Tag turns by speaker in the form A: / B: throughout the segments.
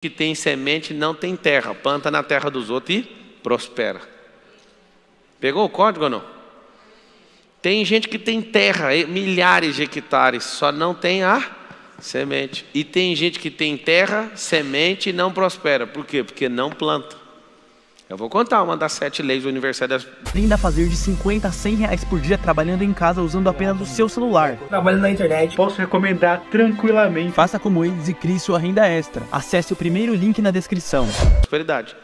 A: que tem semente não tem terra, planta na terra dos outros e prospera. Pegou o código ou não? Tem gente que tem terra, milhares de hectares, só não tem a semente. E tem gente que tem terra, semente e não prospera. Por quê? Porque não planta. Eu vou contar uma das 7 leis universais.
B: Aprenda a fazer de 50 a 100 reais por dia trabalhando em casa usando apenas o seu celular.
C: Trabalhando na internet.
D: Posso recomendar tranquilamente.
B: Faça como eles e crie sua renda extra. Acesse o primeiro link na descrição.
A: Prosperidade.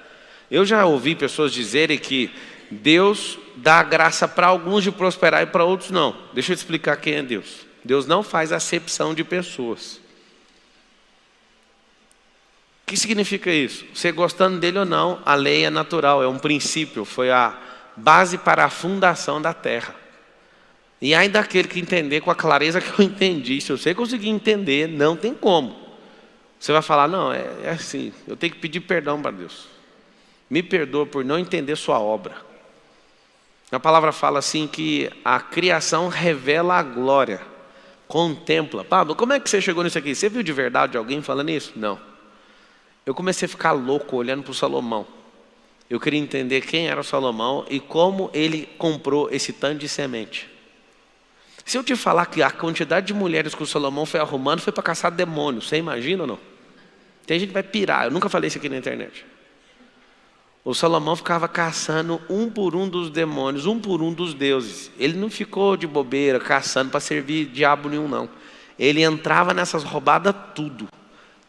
A: Eu já ouvi pessoas dizerem que Deus dá graça para alguns de prosperar e para outros não. Deixa eu te explicar quem é Deus. Deus não faz acepção de pessoas. O que significa isso? Você gostando dele ou não, a lei é natural, é um princípio, foi a base para a fundação da terra. E aí daquele que entender com a clareza que eu entendi, se você conseguir entender, não tem como. Você vai falar, não, é assim, eu tenho que pedir perdão para Deus. Me perdoa por não entender sua obra. A palavra fala assim que a criação revela a glória, contempla. Pablo, como é que você chegou nisso aqui? Você viu de verdade alguém falando isso? Não. Eu comecei a ficar louco olhando para o Salomão. Eu queria entender quem era o Salomão e como ele comprou esse tanto de semente. Se eu te falar que a quantidade de mulheres que o Salomão foi arrumando foi para caçar demônios, você imagina ou não? Tem gente que vai pirar, eu nunca falei isso aqui na internet. O Salomão ficava caçando um por um dos demônios, um por um dos deuses. Ele não ficou de bobeira caçando para servir diabo nenhum, não. Ele entrava nessas roubadas tudo,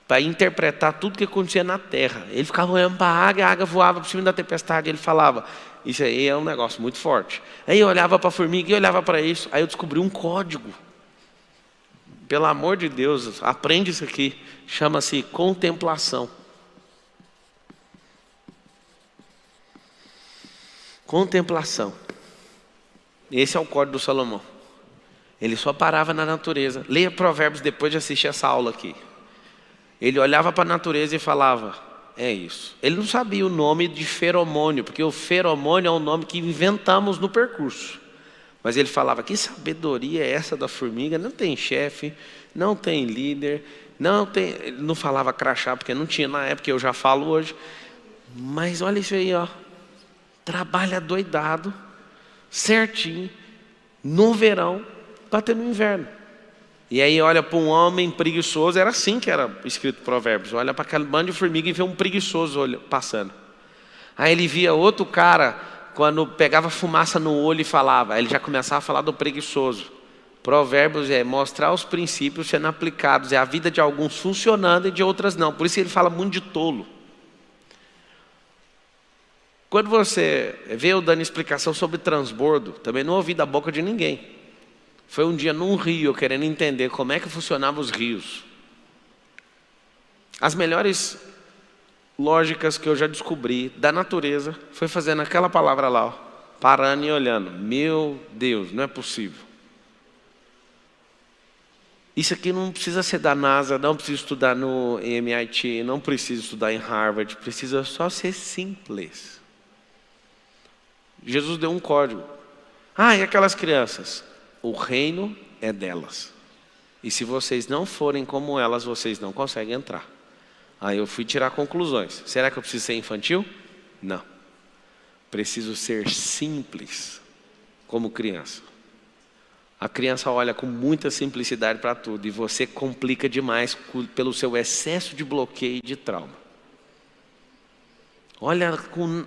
A: para interpretar tudo que acontecia na terra. Ele ficava olhando para a águia voava por cima da tempestade, ele falava, isso aí é um negócio muito forte. Aí eu olhava para a formiga e olhava para isso, aí eu descobri um código. Pelo amor de Deus, aprende isso aqui, chama-se contemplação. Contemplação. Esse é o código do Salomão. Ele só parava na natureza. Leia Provérbios depois de assistir essa aula aqui. Ele olhava para a natureza e falava, é isso. Ele não sabia o nome de feromônio, porque o feromônio é um nome que inventamos no percurso. Mas ele falava, que sabedoria é essa da formiga? Não tem chefe, não tem líder, não tem... Ele não falava crachá, porque não tinha na época, eu já falo hoje. Mas olha isso aí, ó. Trabalha doidado, certinho, no verão, para ter no inverno. E aí olha para um homem preguiçoso, era assim que era escrito Provérbios, olha para aquele bando de formiga e vê um preguiçoso passando. Aí ele via outro cara, quando pegava fumaça no olho e falava, aí ele já começava a falar do preguiçoso. Provérbios é mostrar os princípios sendo aplicados, é a vida de alguns funcionando e de outras não, por isso ele fala muito de tolo. Quando você vê eu dando explicação sobre transbordo, também não ouvi da boca de ninguém. Foi um dia num rio, querendo entender como é que funcionavam os rios. As melhores lógicas que eu já descobri da natureza foi fazendo aquela palavra lá, ó, parando e olhando. Meu Deus, não é possível. Isso aqui não precisa ser da NASA, não precisa estudar no MIT, não precisa estudar em Harvard, precisa só ser simples. Jesus deu um código. E aquelas crianças? O reino é delas. E se vocês não forem como elas, vocês não conseguem entrar. Aí eu fui tirar conclusões. Será que eu preciso ser infantil? Não. Preciso ser simples, como criança. A criança olha com muita simplicidade para tudo. E você complica demais pelo seu excesso de bloqueio e de trauma. Olha com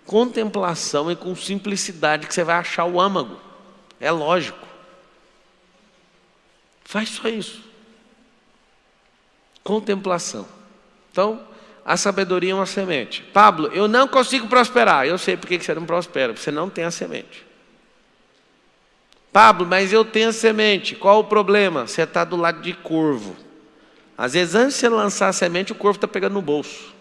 A: contemplação e com simplicidade que você vai achar o âmago. É lógico. Faz só isso. Contemplação. Então, a sabedoria é uma semente. Pablo, eu não consigo prosperar. Eu sei por que você não prospera, porque você não tem a semente. Pablo, mas eu tenho a semente. Qual o problema? Você está do lado de corvo. Às vezes, antes de você lançar a semente, o corvo está pegando no bolso.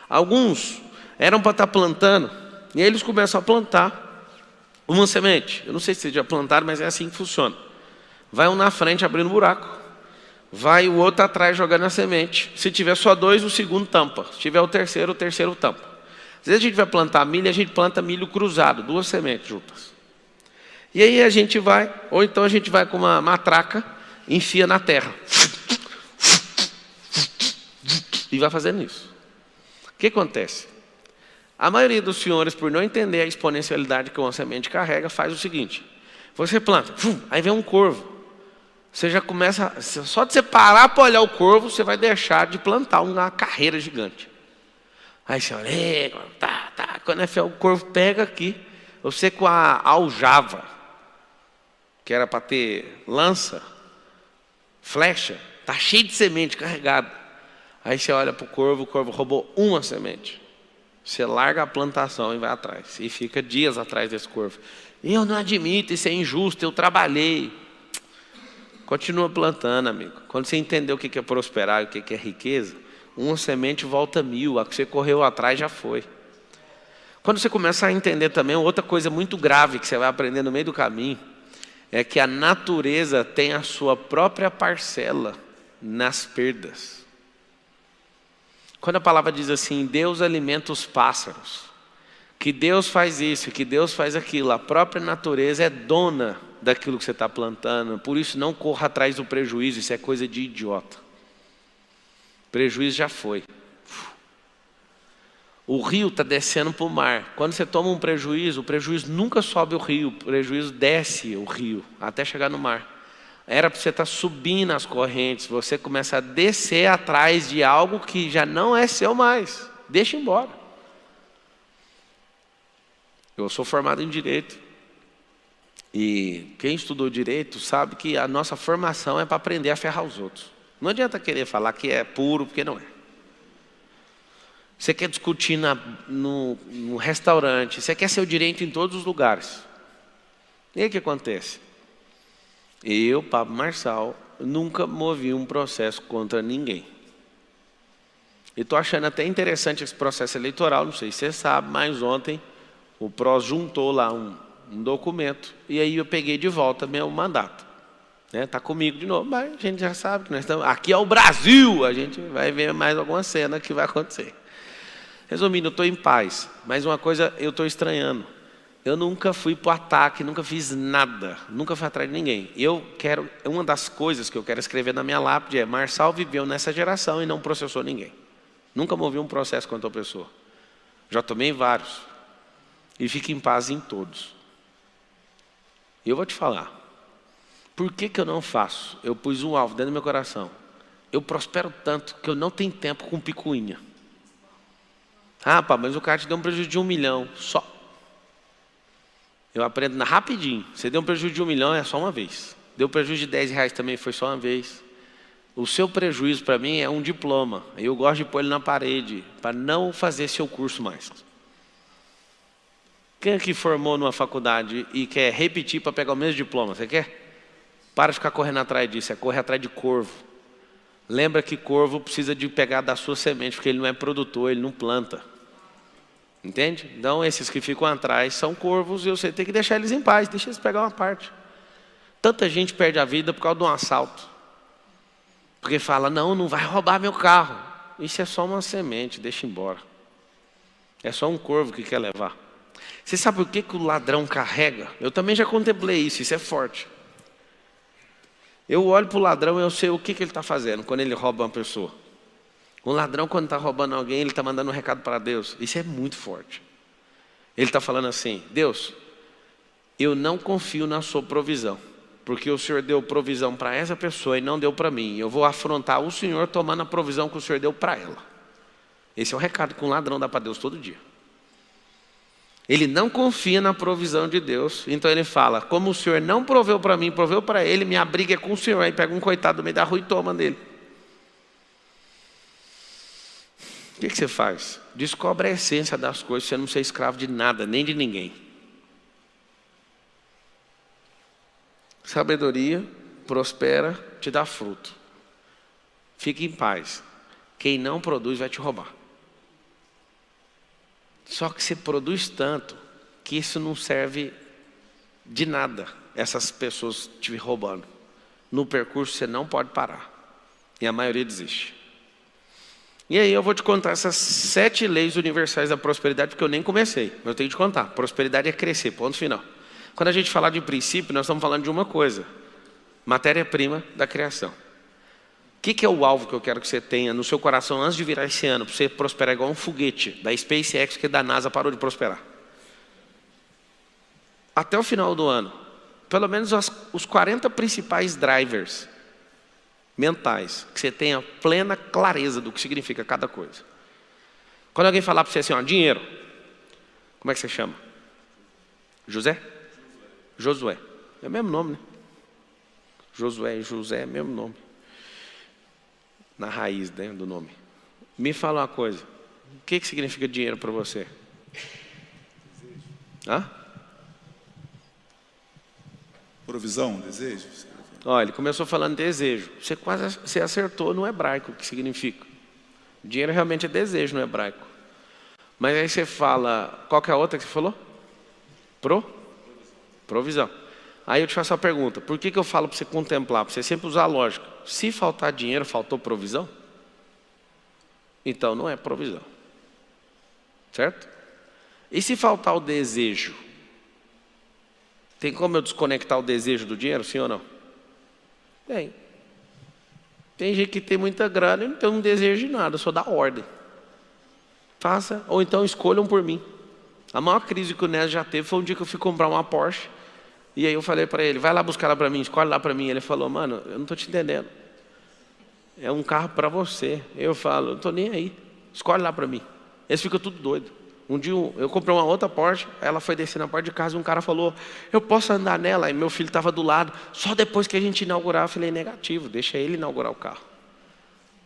A: Alguns eram para estar plantando, e aí eles começam a plantar uma semente. Eu não sei se vocês já plantaram, mas é assim que funciona. Vai um na frente abrindo um buraco, vai o outro atrás jogando a semente. Se tiver só 2, o segundo tampa. Se tiver o terceiro tampa. Às vezes a gente vai plantar milho, a gente planta milho cruzado, 2 sementes juntas. E aí a gente vai, ou então a gente vai com uma matraca, enfia na terra. E vai fazendo isso. O que acontece? A maioria dos senhores, por não entender a exponencialidade que uma semente carrega, faz o seguinte. Você planta, aí vem um corvo. Você já começa, só de você parar para olhar o corvo, você vai deixar de plantar uma carreira gigante. Aí você olha, quando o corvo pega aqui, você com a aljava, que era para ter lança, flecha, está cheio de semente carregada. Aí você olha para o corvo roubou uma semente. Você larga a plantação e vai atrás. E fica dias atrás desse corvo. Eu não admito, isso é injusto, eu trabalhei. Continua plantando, amigo. Quando você entender o que é prosperar e o que é riqueza, uma semente volta 1000, a que você correu atrás já foi. Quando você começa a entender também, outra coisa muito grave que você vai aprender no meio do caminho, é que a natureza tem a sua própria parcela nas perdas. Quando a palavra diz assim, Deus alimenta os pássaros, que Deus faz isso, que Deus faz aquilo, a própria natureza é dona daquilo que você está plantando, por isso não corra atrás do prejuízo, isso é coisa de idiota. Prejuízo já foi. O rio está descendo para o mar. Quando você toma um prejuízo, o prejuízo nunca sobe o rio, o prejuízo desce o rio, até chegar no mar. Era para você estar subindo as correntes, você começa a descer atrás de algo que já não é seu mais. Deixa embora. Eu sou formado em Direito. E quem estudou Direito sabe que a nossa formação é para aprender a ferrar os outros. Não adianta querer falar que é puro, porque não é. Você quer discutir no restaurante, você quer seu direito em todos os lugares. E aí o que acontece? Eu, Pablo Marçal, nunca movi um processo contra ninguém. E estou achando até interessante esse processo eleitoral, não sei se você sabe, mas ontem o PROS juntou lá um documento e aí eu peguei de volta meu mandato. Está comigo de novo, mas a gente já sabe que nós estamos... Aqui é o Brasil, a gente vai ver mais alguma cena que vai acontecer. Resumindo, eu estou em paz, mas uma coisa eu estou estranhando. Eu nunca fui para o ataque, nunca fiz nada, nunca fui atrás de ninguém. Uma das coisas que eu quero escrever na minha lápide é: Marçal viveu nessa geração e não processou ninguém. Nunca movi um processo contra a pessoa. Já tomei vários. E fico em paz em todos. E eu vou te falar. Por que eu não faço? Eu pus um alvo dentro do meu coração. Eu prospero tanto que eu não tenho tempo com picuinha. Ah, pá, mas o cara te deu um prejuízo de 1 milhão. Só. Eu aprendo rapidinho. Você deu um prejuízo de 1 milhão, é só uma vez. Deu prejuízo de 10 reais também, foi só uma vez. O seu prejuízo para mim é um diploma. Eu gosto de pôr ele na parede, para não fazer seu curso mais. Quem aqui formou numa faculdade e quer repetir para pegar o mesmo diploma? Você quer? Para de ficar correndo atrás disso, é correr atrás de corvo. Lembra que corvo precisa de pegar da sua semente, porque ele não é produtor, ele não planta. Entende? Então esses que ficam atrás são corvos e você tem que deixar eles em paz, deixa eles pegar uma parte. Tanta gente perde a vida por causa de um assalto. Porque fala, não vai roubar meu carro. Isso é só uma semente, deixa embora. É só um corvo que quer levar. Você sabe por que o ladrão carrega? Eu também já contemplei isso é forte. Eu olho para o ladrão e eu sei o que ele está fazendo quando ele rouba uma pessoa. Um ladrão, quando está roubando alguém, ele está mandando um recado para Deus. Isso é muito forte. Ele está falando assim: Deus, eu não confio na sua provisão, porque o Senhor deu provisão para essa pessoa e não deu para mim. Eu vou afrontar o Senhor tomando a provisão que o Senhor deu para ela. Esse é o recado que um ladrão dá para Deus todo dia. Ele não confia na provisão de Deus, então ele fala: como o Senhor não proveu para mim, proveu para ele, minha briga é com o Senhor. Aí pega um coitado do meio da rua e toma dele. O que você faz? Descobre a essência das coisas, você não ser escravo de nada, nem de ninguém. Sabedoria prospera, te dá fruto. Fique em paz. Quem não produz vai te roubar. Só que você produz tanto que isso não serve de nada, essas pessoas te roubando. No percurso você não pode parar. E a maioria desiste. E aí eu vou te contar essas 7 leis universais da prosperidade, porque eu nem comecei. Mas eu tenho que te contar. Prosperidade é crescer, ponto final. Quando a gente falar de princípio, nós estamos falando de uma coisa: matéria-prima da criação. que é o alvo que eu quero que você tenha no seu coração antes de virar esse ano, para você prosperar igual um foguete da SpaceX que da NASA parou de prosperar? Até o final do ano, pelo menos os 40 principais drivers mentais, que você tenha plena clareza do que significa cada coisa. Quando alguém falar para você assim, ó, dinheiro, como é que você chama? José? Josué. É o mesmo nome, né? Josué e José é o mesmo nome. Na raiz, né, do nome. Me fala uma coisa. O que significa dinheiro para você? Hã?
C: Provisão, desejo?
A: Olha, ele começou falando desejo. Você acertou no hebraico o que significa. Dinheiro realmente é desejo no hebraico. Mas aí você fala, qual que é a outra que você falou? Provisão. Aí eu te faço a pergunta, por que eu falo para você contemplar? Para você sempre usar a lógica. Se faltar dinheiro, faltou provisão? Então não é provisão. Certo? E se faltar o desejo? Tem como eu desconectar o desejo do dinheiro, sim ou não? Tem. Tem gente que tem muita grana e não tem um desejo de nada, só dá ordem. Faça, ou então escolham por mim. A maior crise que o Nésio já teve foi um dia que eu fui comprar uma Porsche. E aí eu falei para ele, vai lá buscar lá para mim, escolhe lá para mim. Ele falou, mano, eu não estou te entendendo. É um carro para você. Eu falo, não estou nem aí. Escolhe lá para mim. Eles ficam tudo doido. Um dia eu comprei uma outra Porsche, ela foi descer na porta de casa e um cara falou, eu posso andar nela? Aí meu filho estava do lado, só depois que a gente inaugurar. Eu falei, negativo, deixa ele inaugurar o carro.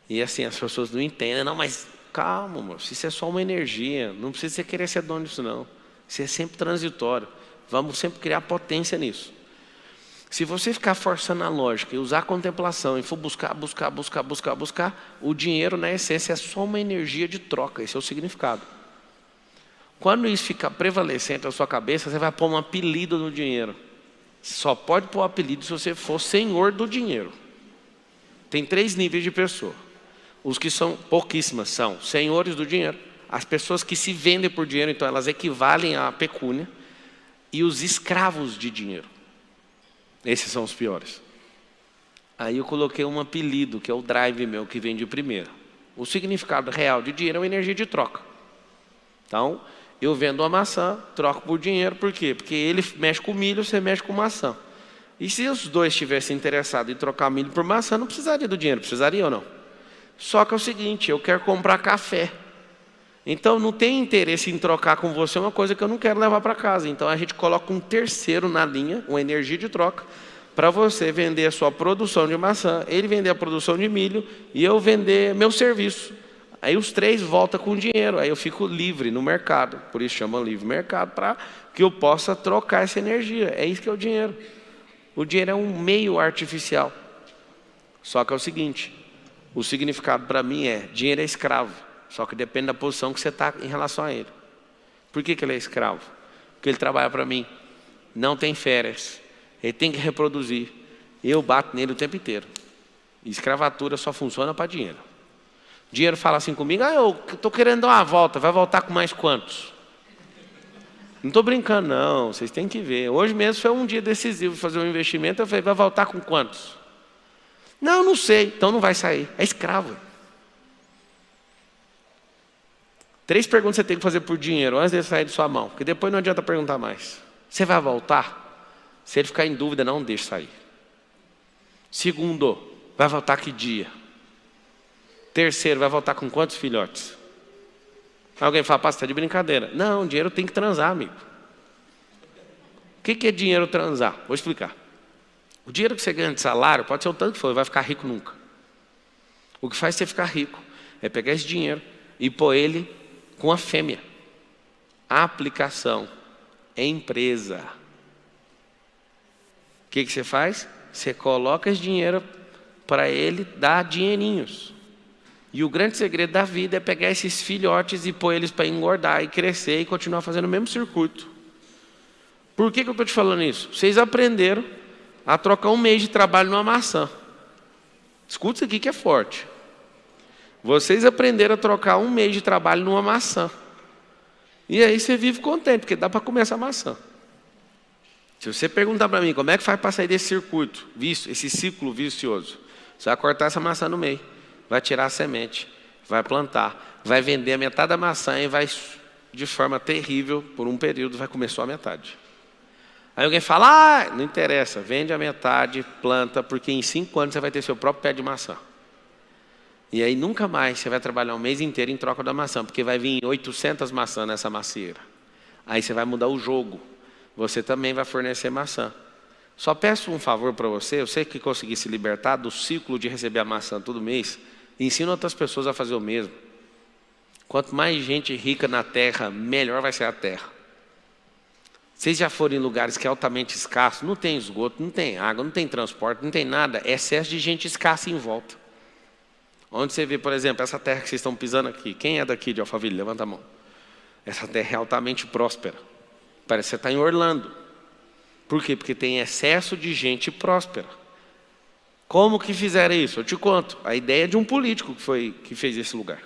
A: E assim, as pessoas não entendem, não, mas calma, moço, isso é só uma energia, não precisa você querer ser dono disso não. Isso é sempre transitório, vamos sempre criar potência nisso. Se você ficar forçando a lógica e usar a contemplação e for buscar, o dinheiro na essência é só uma energia de troca, esse é o significado. Quando isso ficar prevalecente na sua cabeça, você vai pôr um apelido no dinheiro. Só pode pôr apelido se você for senhor do dinheiro. Tem 3 níveis de pessoa. Os que são, pouquíssimas, são senhores do dinheiro. As pessoas que se vendem por dinheiro, então elas equivalem à pecúnia. E os escravos de dinheiro. Esses são os piores. Aí eu coloquei um apelido, que é o drive meu, que vem de primeiro. O significado real de dinheiro é uma energia de troca. Então, eu vendo uma maçã, troco por dinheiro, por quê? Porque ele mexe com milho, você mexe com maçã. E se os dois estivessem interessados em trocar milho por maçã, não precisaria do dinheiro, precisaria ou não? Só que é o seguinte, eu quero comprar café. Então não tem interesse em trocar com você uma coisa que eu não quero levar para casa. Então a gente coloca um terceiro na linha, uma energia de troca, para você vender a sua produção de maçã, ele vender a produção de milho e eu vender meu serviço. Aí os 3 voltam com dinheiro, aí eu fico livre no mercado. Por isso chamam livre mercado, para que eu possa trocar essa energia. É isso que é o dinheiro. O dinheiro é um meio artificial. Só que é o seguinte, o significado para mim é, dinheiro é escravo. Só que depende da posição que você está em relação a ele. Por que ele é escravo? Porque ele trabalha para mim, não tem férias, ele tem que reproduzir. Eu bato nele o tempo inteiro. Escravatura só funciona para dinheiro. Dinheiro fala assim comigo, eu estou querendo dar uma volta, vai voltar com mais quantos? Não estou brincando não, vocês têm que ver. Hoje mesmo foi um dia decisivo de fazer um investimento, eu falei, vai voltar com quantos? Não sei, então não vai sair, é escravo. 3 perguntas você tem que fazer por dinheiro antes de sair de sua mão, porque depois não adianta perguntar mais. Você vai voltar? Se ele ficar em dúvida, não deixe sair. Segundo, vai voltar que dia? Terceiro, vai voltar com quantos filhotes? Alguém fala, você está de brincadeira. Não, dinheiro tem que transar, amigo. O que é dinheiro transar? Vou explicar. O dinheiro que você ganha de salário, pode ser o tanto que for, vai ficar rico nunca. O que faz você ficar rico é pegar esse dinheiro e pôr ele com a fêmea. A aplicação é empresa. O que você faz? Você coloca esse dinheiro para ele dar dinheirinhos. E o grande segredo da vida é pegar esses filhotes e pôr eles para engordar e crescer e continuar fazendo o mesmo circuito. Por que eu estou te falando isso? Vocês aprenderam a trocar um mês de trabalho numa maçã. Escuta isso aqui que é forte. Vocês aprenderam a trocar um mês de trabalho numa maçã. E aí você vive contente, porque dá para comer essa maçã. Se você perguntar para mim como é que faz para sair desse circuito, esse ciclo vicioso, Você vai cortar essa maçã no meio, vai tirar a semente, vai plantar, vai vender a metade da maçã e vai, de forma terrível, por um período, vai comer só a metade. Aí alguém fala, não interessa, vende a metade, planta, porque em 5 anos você vai ter seu próprio pé de maçã. E aí nunca mais você vai trabalhar um mês inteiro em troca da maçã, porque vai vir 800 maçãs nessa macieira. Aí você vai mudar o jogo, você também vai fornecer maçã. Só peço um favor para você, eu sei que conseguir se libertar do ciclo de receber a maçã todo mês, ensina outras pessoas a fazer o mesmo. Quanto mais gente rica na terra, melhor vai ser a terra. Vocês já foram em lugares que é altamente escasso, não tem esgoto, não tem água, não tem transporte, não tem nada, é excesso de gente escassa em volta. Onde você vê, por exemplo, essa terra que vocês estão pisando aqui, quem é daqui de Alphaville? Levanta a mão. Essa terra é altamente próspera. Parece que você está em Orlando. Por quê? Porque tem excesso de gente próspera. Como que fizeram isso? Eu te conto. A ideia de um político que fez esse lugar.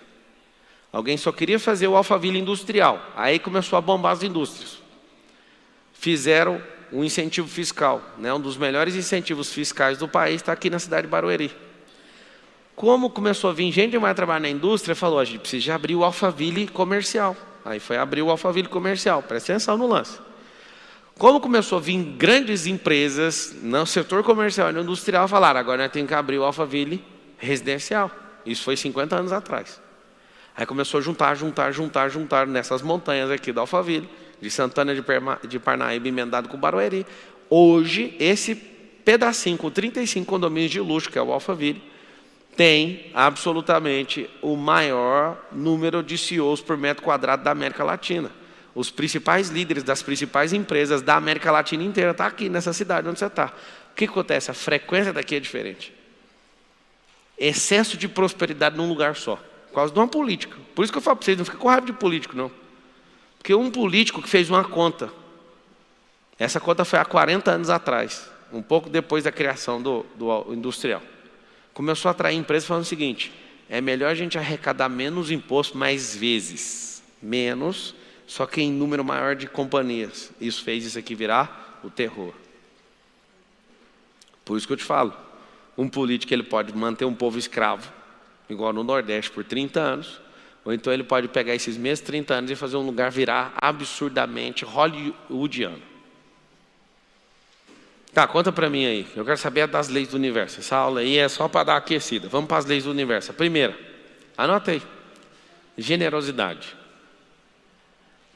A: Alguém só queria fazer o Alphaville industrial. Aí começou a bombar as indústrias. Fizeram um incentivo fiscal. Um dos melhores incentivos fiscais do país está aqui na cidade de Barueri. Como começou a vir gente que vai trabalhar na indústria, falou, a gente precisa abrir o Alphaville comercial. Aí foi abrir o Alphaville comercial, presta atenção no lance. Como começou a vir grandes empresas no setor comercial e no industrial, falaram, agora nós temos que abrir o Alphaville residencial. Isso foi 50 anos atrás. Aí começou a juntar nessas montanhas aqui do Alphaville, de Santana de Parnaíba, emendado com Barueri. Hoje, esse pedacinho com 35 condomínios de luxo, que é o Alphaville, tem absolutamente o maior número de CEOs por metro quadrado da América Latina. Os principais líderes das principais empresas da América Latina inteira estão aqui nessa cidade onde você está. O que acontece? A frequência daqui é diferente. Excesso de prosperidade num lugar só. Por causa de uma política. Por isso que eu falo para vocês, não fica com raiva de político, não. Porque um político que fez uma conta, essa conta foi há 40 anos atrás, um pouco depois da criação do industrial. Começou a atrair empresas falando o seguinte, é melhor a gente arrecadar menos imposto mais vezes. Menos, só que em número maior de companhias. Isso fez isso aqui virar o terror. Por isso que eu te falo, um político ele pode manter um povo escravo, igual no Nordeste, por 30 anos, ou então ele pode pegar esses mesmos 30 anos e fazer um lugar virar absurdamente hollywoodiano. Tá, conta para mim aí. Eu quero saber das leis do universo. Essa aula aí é só para dar aquecida. Vamos para as leis do universo. A primeira, anota aí. Generosidade.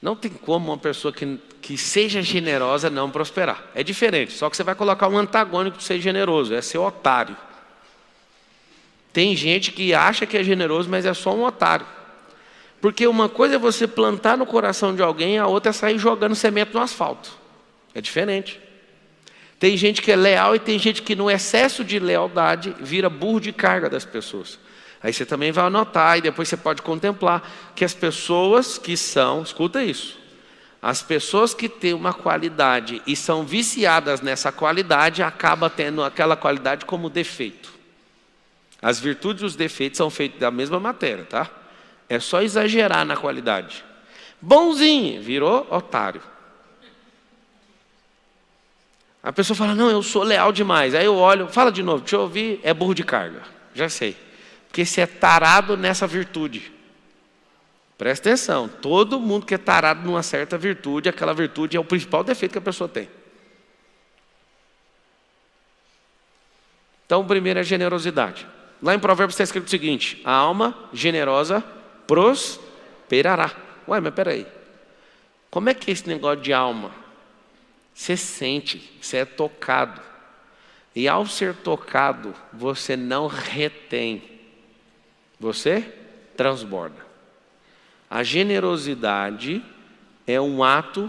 A: Não tem como uma pessoa que seja generosa não prosperar. É diferente, só que você vai colocar um antagônico de ser generoso, é ser otário. Tem gente que acha que é generoso, mas é só um otário. Porque uma coisa é você plantar no coração de alguém, a outra é sair jogando semente no asfalto. É diferente. Tem gente que é leal e tem gente que no excesso de lealdade vira burro de carga das pessoas. Aí você também vai anotar e depois você pode contemplar que as pessoas que são, escuta isso, as pessoas que têm uma qualidade e são viciadas nessa qualidade, acabam tendo aquela qualidade como defeito. As virtudes e os defeitos são feitos da mesma matéria, tá? É só exagerar na qualidade. Bonzinho, virou otário. A pessoa fala, não, eu sou leal demais. Aí eu olho, fala de novo, deixa eu ouvir, é burro de carga. Já sei. Porque você é tarado nessa virtude. Presta atenção, todo mundo que é tarado numa certa virtude, aquela virtude é o principal defeito que a pessoa tem. Então o primeiro é generosidade. Lá em Provérbios está escrito o seguinte, a alma generosa prosperará. Ué, mas peraí, como é que é esse negócio de alma? Você sente, você é tocado. E ao ser tocado, você não retém. Você transborda. A generosidade é um ato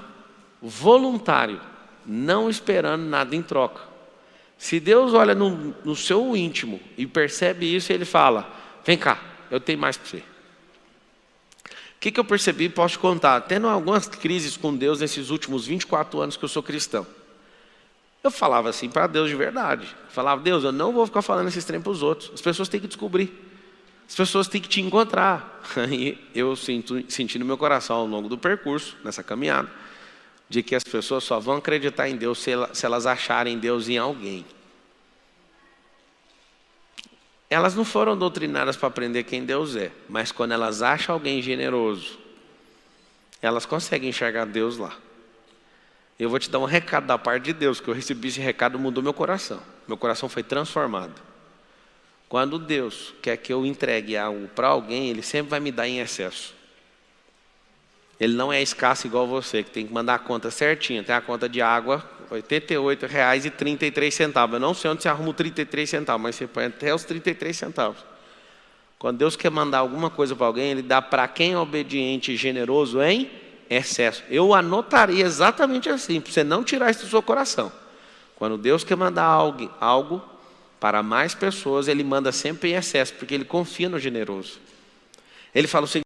A: voluntário, não esperando nada em troca. Se Deus olha no seu íntimo e percebe isso, Ele fala, vem cá, eu tenho mais para você. O que eu percebi, posso te contar, tendo algumas crises com Deus nesses últimos 24 anos que eu sou cristão. Eu falava assim para Deus de verdade. Eu falava, Deus, eu não vou ficar falando esses trem para os outros. As pessoas têm que descobrir. As pessoas têm que te encontrar. E eu senti no meu coração ao longo do percurso, nessa caminhada, de que as pessoas só vão acreditar em Deus se elas acharem Deus em alguém. elas não foram doutrinadas para aprender quem Deus é, mas quando elas acham alguém generoso, elas conseguem enxergar Deus lá. Eu vou te dar um recado da parte de Deus, que eu recebi esse recado, mudou meu coração. Meu coração foi transformado. Quando Deus quer que eu entregue algo para alguém, Ele sempre vai me dar em excesso. Ele não é escasso igual você, que tem que mandar a conta certinha. Tem a conta de água, R$ 88,33. Eu não sei onde você arruma os 33 centavos, mas você põe até os 33 centavos. Quando Deus quer mandar alguma coisa para alguém, Ele dá para quem é obediente e generoso em excesso. Eu anotaria exatamente assim, para você não tirar isso do seu coração. Quando Deus quer mandar algo para mais pessoas, Ele manda sempre em excesso, porque Ele confia no generoso. Ele fala o seguinte: